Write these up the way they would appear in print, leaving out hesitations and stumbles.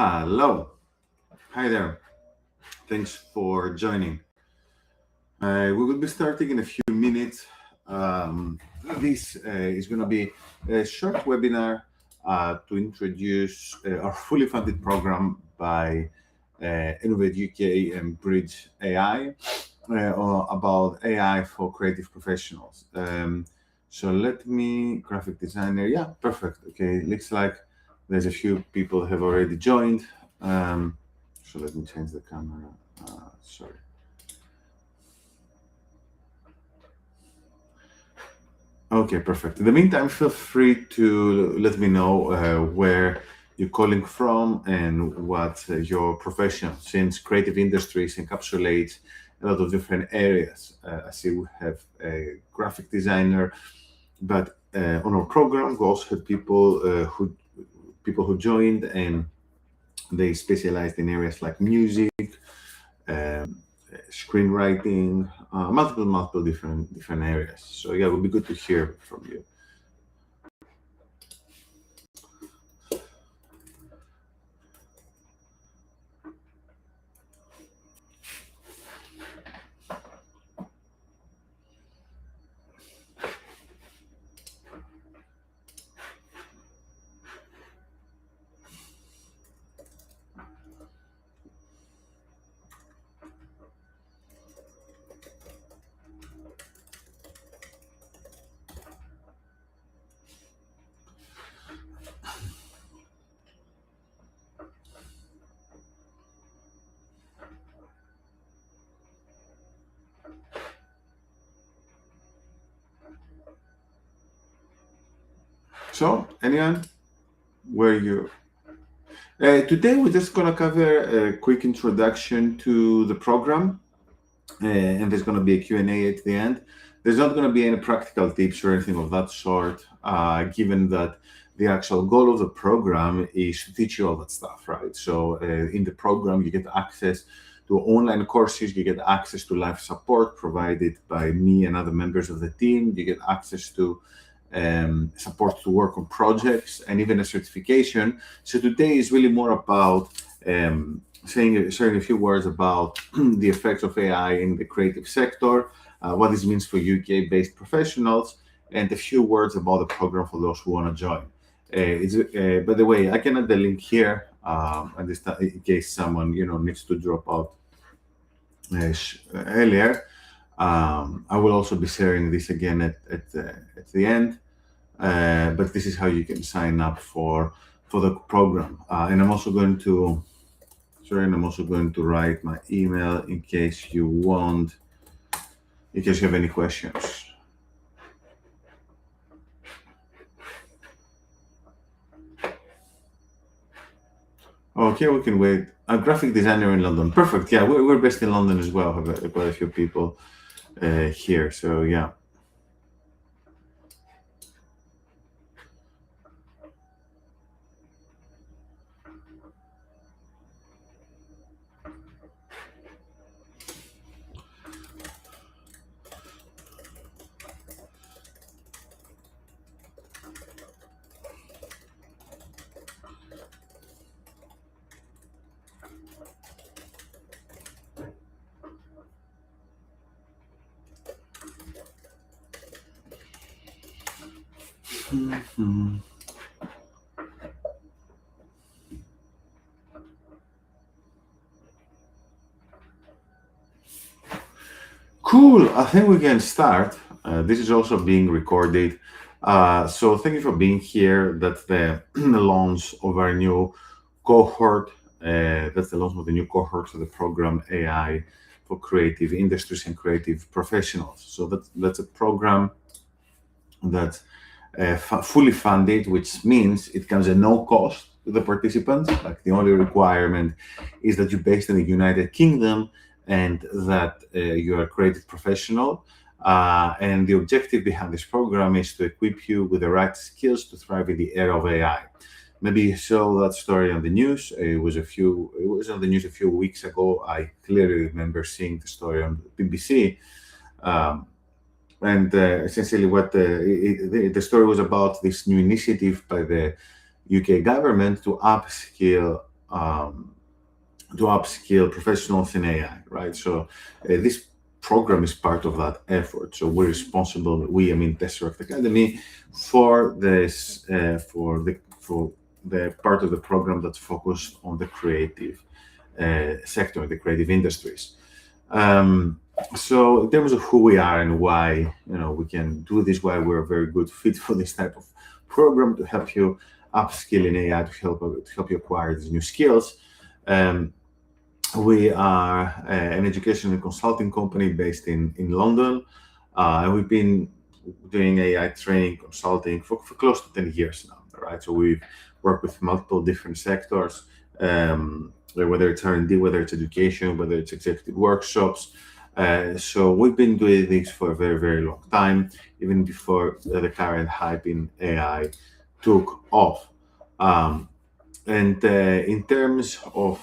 Hello. Hi there. Thanks for joining. We will be starting in a few minutes. This is going to be a short webinar to introduce our fully funded program by InnovateUK and Bridge AI about AI for creative professionals. So let me, graphic designer, yeah, perfect. Okay, looks like there's a few people have already joined. So let me change the camera. Sorry. Okay, perfect. In the meantime, feel free to let me know where you're calling from and what your profession, since creative industries encapsulates a lot of different areas. I see we have a graphic designer, but on our program we also have people who joined and they specialized in areas like music, screenwriting, multiple different areas. So yeah, it would be good to hear from you. So anyone, where you? Today we're just gonna cover a quick introduction to the program, and there's gonna be a Q&A at the end. There's not gonna be any practical tips or anything of that sort, given that the actual goal of the program is to teach you all that stuff, right? So in the program, you get access to online courses, you get access to live support provided by me and other members of the team, you get access to support to work on projects and even a certification. So today is really more about sharing a few words about the effects of AI in the creative sector, what this means for UK-based professionals, and a few words about the program for those who want to join. By the way, I can add the link here, and in case someone needs to drop out earlier. I will also be sharing this again at the end. But this is how you can sign up for the program. And I'm also going to write my email in case you have any questions. Okay, we can wait. A graphic designer in London. Perfect. Yeah, we're based in London as well. Have quite a few people here. So yeah. Mhm. Cool. I think we can start. This is also being recorded. So thank you for being here. That's the launch of our new cohort. That's the launch of the new cohort of the program AI for creative industries and creative professionals. So that's a program that's fully funded, which means it comes at no cost to the participants. Like the only requirement is that you're based in the United Kingdom and that you're a creative professional. And the objective behind this program is to equip you with the right skills to thrive in the era of AI. Maybe you saw that story on the news. It was on the news a few weeks ago. I clearly remember seeing the story on BBC. Um, and essentially, what the story was about, this new initiative by the UK government to upskill to upskill professionals in AI, right? So this program is part of that effort. So we're responsible. I mean, Tesseract Academy, for this for the part of the program that's focused on the creative sector, the creative industries. Um, so in terms of who we are and why we can do this, why we're a very good fit for this type of program to help you upskill in AI, to help you acquire these new skills. Um, we are an education and consulting company based in London, and we've been doing AI training consulting for close to 10 years now, right? So we've worked with multiple different sectors, whether it's R&D, whether it's education, whether it's executive workshops. So we've been doing this for a very, very long time, even before the current hype in AI took off. And in terms of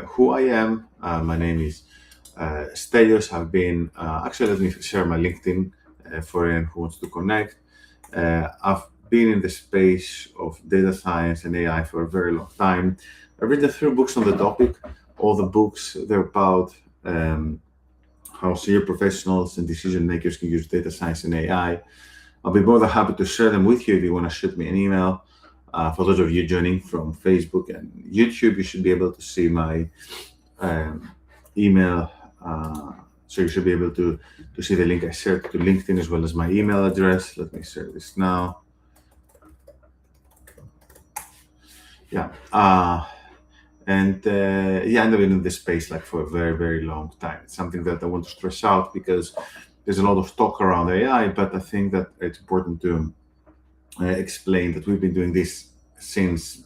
who I am, my name is Stelios. I've been, actually, let me share my LinkedIn for anyone who wants to connect. I've been in the space of data science and AI for a very long time. I've written 3 books on the topic. All the books, they're about how senior professionals and decision makers can use data science and AI. I'll be more than happy to share them with you if you want to shoot me an email. For those of you joining from Facebook and YouTube, you should be able to see my email. So you should be able to see the link I shared to LinkedIn as well as my email address. Let me share this now. Yeah. And I've been in this space for a very, very long time. It's something that I want to stress out because there's a lot of talk around AI, but I think that it's important to explain that we've been doing this since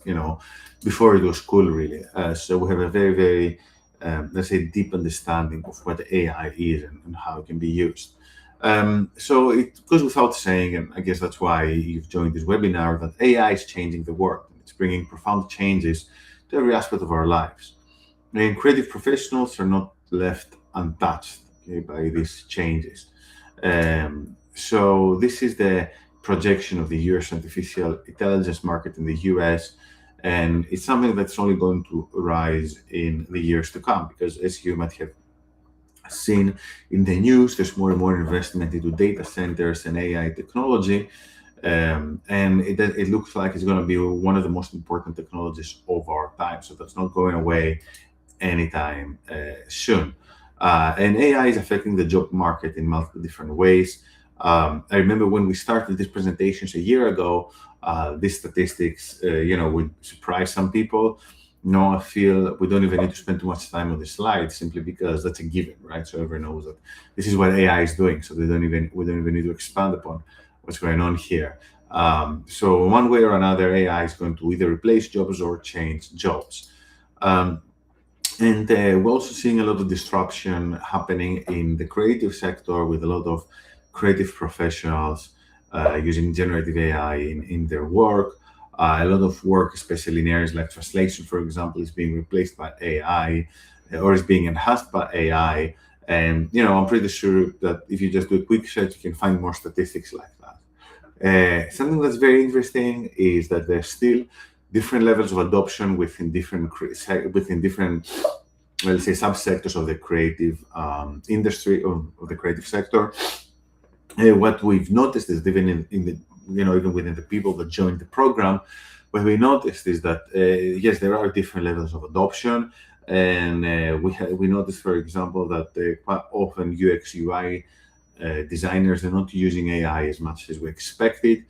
before it was cool, really. So we have a very, very let's say deep understanding of what AI is and how it can be used. So it goes without saying, and I guess that's why you've joined this webinar, that AI is changing the world. It's bringing profound changes to every aspect of our lives. And creative professionals are not left untouched, by these changes. So this is the projection of the US artificial intelligence market in the US, and it's something that's only going to rise in the years to come, because as you might have seen in the news, there's more and more investment into data centers and AI technology, and it looks like it's going to be one of the most important technologies of our time. So that's not going away anytime soon. And AI is affecting the job market in multiple different ways. I remember when we started these presentations a year ago, these statistics, would surprise some people. No, I feel we don't even need to spend too much time on the slides, simply because that's a given, right? So everyone knows that this is what AI is doing. So we don't even need to expand upon what's going on here. So one way or another, AI is going to either replace jobs or change jobs. And we're also seeing a lot of disruption happening in the creative sector, with a lot of creative professionals using generative AI in their work. A lot of work, especially in areas like translation, for example, is being replaced by AI or is being enhanced by AI. And, I'm pretty sure that if you just do a quick search, you can find more statistics like that. Something that's very interesting is that there's still different levels of adoption within different, let's say, subsectors of the creative industry, or of the creative sector. What we've noticed is, even even within the people that joined the program, what we noticed is that yes, there are different levels of adoption, and we noticed, for example, that quite often UX UI designers are not using AI as much as we expected,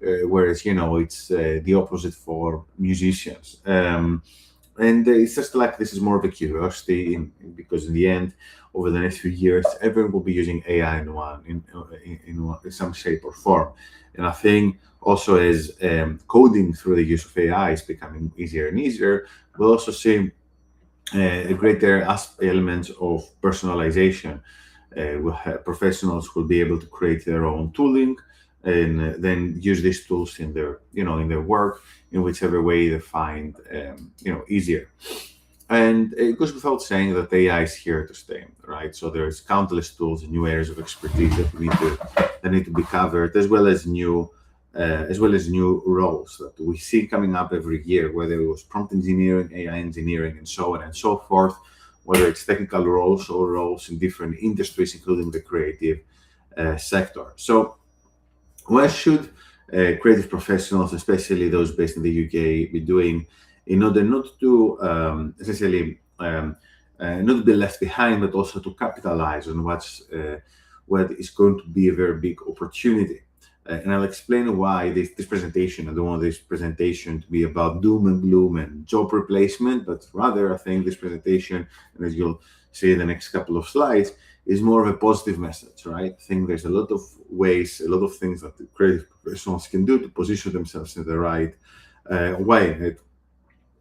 whereas it's the opposite for musicians. And it's just like, this is more of a curiosity, because in the end, over the next few years, everyone will be using AI in some shape or form. And I think also, as coding through the use of AI is becoming easier and easier, we'll also see a greater elements of personalization. We'll have professionals who will be able to create their own tooling, and then use these tools in their work in whichever way they find easier. And it goes without saying that AI is here to stay, right? So there's countless tools and new areas of expertise that need to be covered, as well as new as well as new roles that we see coming up every year, whether it was prompt engineering, AI engineering, and so on and so forth, whether it's technical roles or roles in different industries, including the creative sector. So, what should creative professionals, especially those based in the UK, be doing in order not to essentially not be left behind, but also to capitalize on what is going to be a very big opportunity? And I'll explain why this presentation. I don't want this presentation to be about doom and gloom and job replacement, but rather I think this presentation, and as you'll see in the next couple of slides, is more of a positive message, right? I think there's a lot of ways, a lot of things that the creative professionals can do to position themselves in the right way.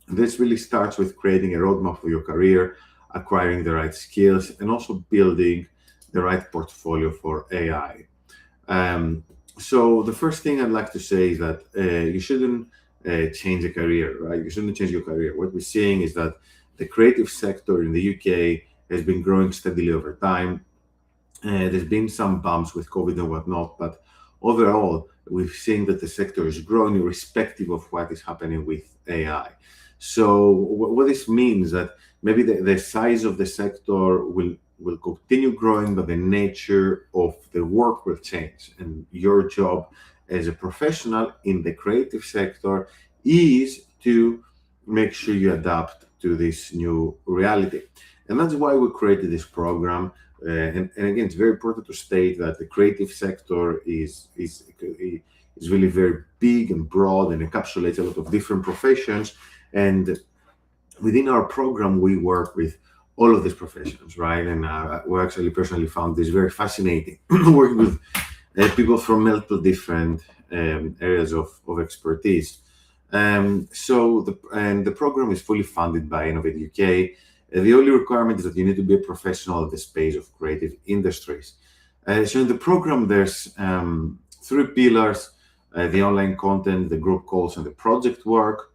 This really starts with creating a roadmap for your career, acquiring the right skills, and also building the right portfolio for AI. So the first thing I'd like to say is that you shouldn't change a career, right? You shouldn't change your career. What we're seeing is that the creative sector in the UK has been growing steadily over time. There's been some bumps with COVID and whatnot, but overall, we've seen that the sector is growing irrespective of what is happening with AI. So what this means that maybe the size of the sector will continue growing, but the nature of the work will change. And your job as a professional in the creative sector is to make sure you adapt to this new reality. And that's why we created this program. And again, it's very important to state that the creative sector is really very big and broad and encapsulates a lot of different professions. And within our program, we work with all of these professions, right? And we actually personally found this very fascinating, working with people from multiple different areas of expertise. The program is fully funded by InnovateUK. The only requirement is that you need to be a professional in the space of creative industries. So in the program, there's three pillars: the online content, the group calls, and the project work.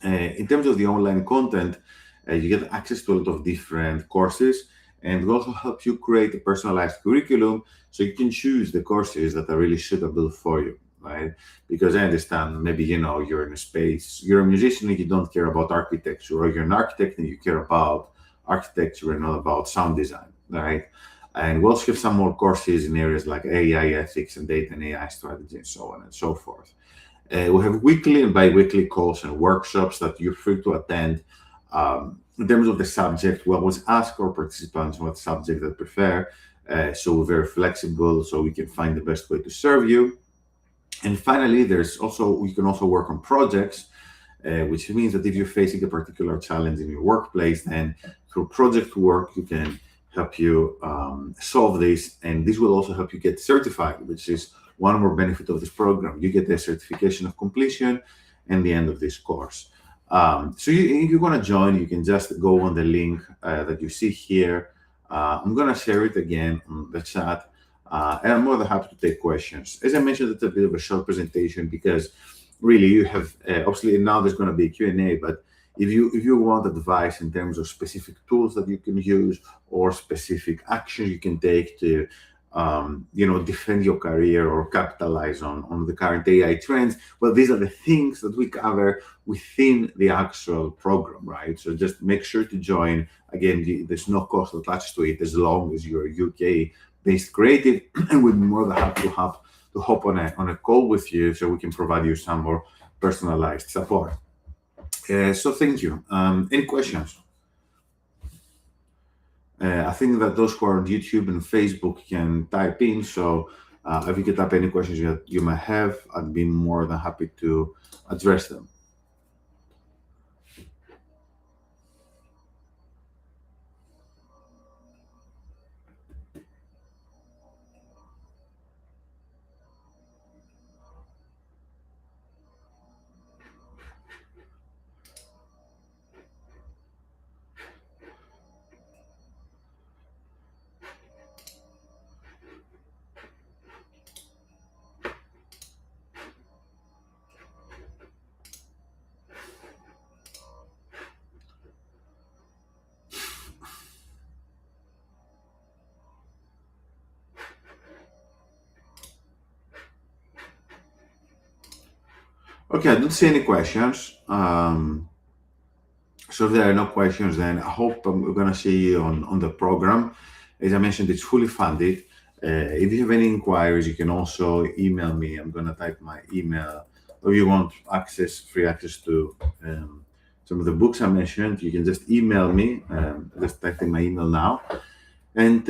In terms of the online content, you get access to a lot of different courses, and we also help you create a personalized curriculum so you can choose the courses that are really suitable for you, right? Because I understand maybe you're in a space, you're a musician and you don't care about architecture, or you're an architect and you care about architecture and not about sound design, right? And we also have some more courses in areas like AI ethics and data and AI strategy and so on and so forth. We have weekly and bi-weekly calls and workshops that you're free to attend. In terms of the subject, we always ask our participants what subject they prefer. So we're very flexible, so we can find the best way to serve you. And finally, you can also work on projects, which means that if you're facing a particular challenge in your workplace, then through project work, you can help you solve this. And this will also help you get certified, which is one more benefit of this program. You get the certification of completion and the end of this course. So if you want to join, you can just go on the link that you see here. I'm going to share it again on the chat. And I'm more than happy to take questions. As I mentioned, it's a bit of a short presentation because really you have, obviously now there's going to be a Q&A, but if you want advice in terms of specific tools that you can use or specific actions you can take to defend your career or capitalize on the current AI trends, well, these are the things that we cover within the actual program, right? So just make sure to join. Again, there's no cost attached to it as long as you're UK-based creative, and we'd be more than happy to hop on a call with you so we can provide you some more personalized support. So thank you. Any questions? I think that those who are on YouTube and Facebook can type in. So if you could type any questions you might have, I'd be more than happy to address them. Okay, I don't see any questions. So if there are no questions, then I hope I'm going to see you on the program. As I mentioned, it's fully funded. If you have any inquiries, you can also email me. I'm going to type my email. Or if you want free access to some of the books I mentioned, you can just email me. Just typing my email now. And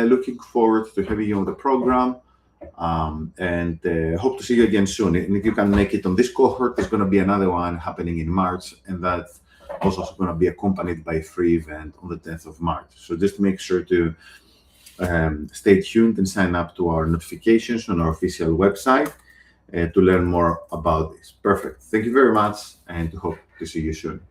looking forward to having you on the program. And hope to see you again soon. And if you can make it on this cohort, there's going to be another one happening in March, and that's also going to be accompanied by a free event on the 10th of March. So just make sure to stay tuned and sign up to our notifications on our official website to learn more about this. Perfect. Thank you very much, and hope to see you soon.